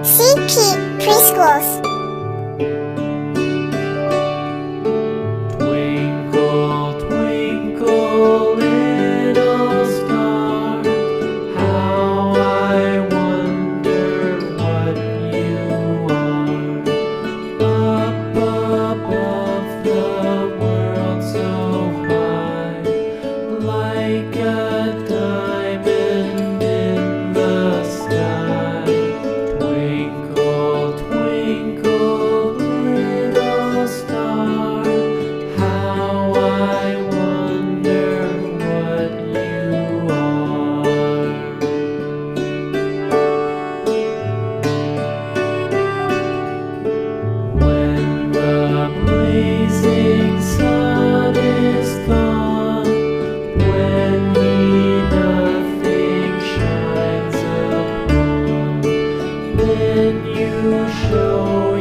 CP Preschools. Twinkle, twinkle, little star, how I wonder what you are. Up above the world so high, like a diamond in the sky. Twinkle, twinkle, little star, how I wonder what you are. When the blazing sun is gone, when me nothing shines upon, then you show